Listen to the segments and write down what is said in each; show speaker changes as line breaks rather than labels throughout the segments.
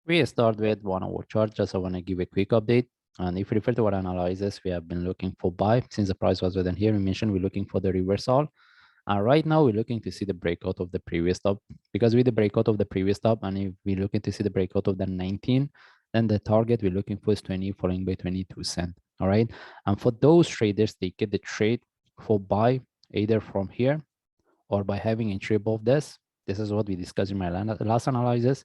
We start with 1 hour chart. Just I want to give a quick update. And if we refer to our analysis, we have been looking for buy since the price was within here. We mentioned we're looking for the reversal. And right now we're looking to see the breakout of the previous top, because with the breakout of the previous top, and if we're looking to see the breakout of the 19, then the target we're looking for is 20 following by 22 cents. All right. And for those traders, they get the trade for buy either from here or by having entry above this. This is what we discussed in my last analysis.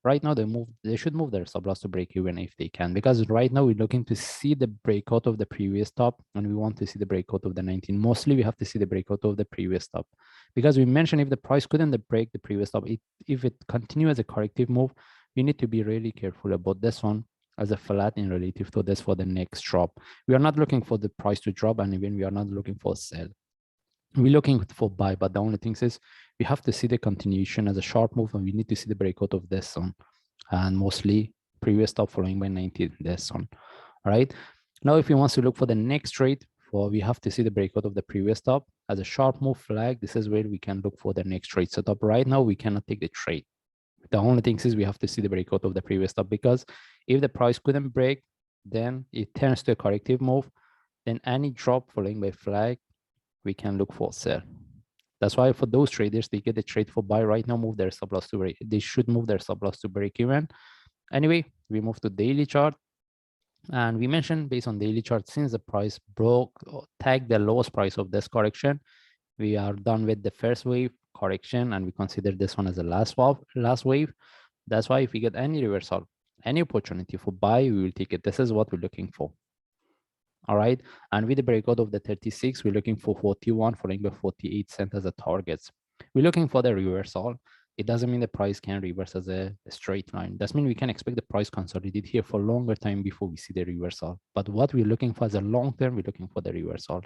Right now they should move their stop loss to break even if they can, because right now we're looking to see the breakout of the previous top and we want to see the breakout of the 19. Mostly we have to see the breakout of the previous top, because we mentioned if the price couldn't break the previous top, if it continues as a corrective move, we need to be really careful about this one as a flat in relative to this for the next drop. We are not looking for the price to drop, and even we are not looking for sell. We're looking for buy, but the only thing is we have to see the continuation as a sharp move, and we need to see the breakout of this zone, and mostly previous top following by 90 this zone. All right. Now, if you want to look for the next trade, we have to see the breakout of the previous top as a sharp move flag. This is where we can look for the next trade setup. Right now, we cannot take the trade. The only thing is we have to see the breakout of the previous top, because if the price couldn't break, then it turns to a corrective move. Then any drop following by flag, we can look for sell. That's why for those traders, they get the trade for buy right now, move their stop loss to break. They should move their stop loss to break even. Anyway, we move to daily chart. And we mentioned based on daily chart, since the price broke or tagged the lowest price of this correction, we are done with the first wave correction, and we consider this one as the last wave. That's why if we get any reversal, any opportunity for buy, we will take it. This is what we're looking for. All right. And with the breakout of the 36, we're looking for 41 following by 48 cents as a targets. We're looking for the reversal. It doesn't mean the price can reverse as a straight line. That means we can expect the price consolidate here for a longer time before we see the reversal. But what we're looking for as a long term, we're looking for the reversal.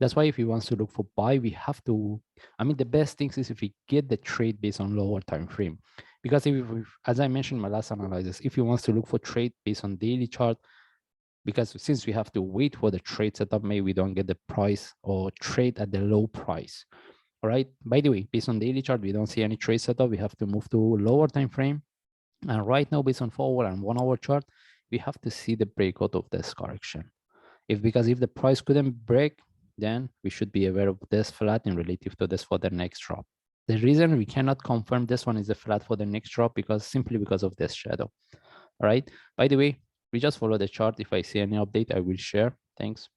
That's why if we want to look for buy, we have to, the best thing is if we get the trade based on lower time frame. Because if as I mentioned in my last analysis, if you want to look for trade based on daily chart, because since we have to wait for the trade setup, maybe we don't get the price or trade at the low price. All right. By the way, based on daily chart, we don't see any trade setup. We have to move to lower time frame. And right now, based on 4 hour and 1 hour chart, we have to see the breakout of this correction. Because if the price couldn't break, then we should be aware of this flat in relative to this for the next drop. The reason we cannot confirm this one is a flat for the next drop, simply because of this shadow. All right. By the way, we just follow the chart. If I see any update, I will share. Thanks.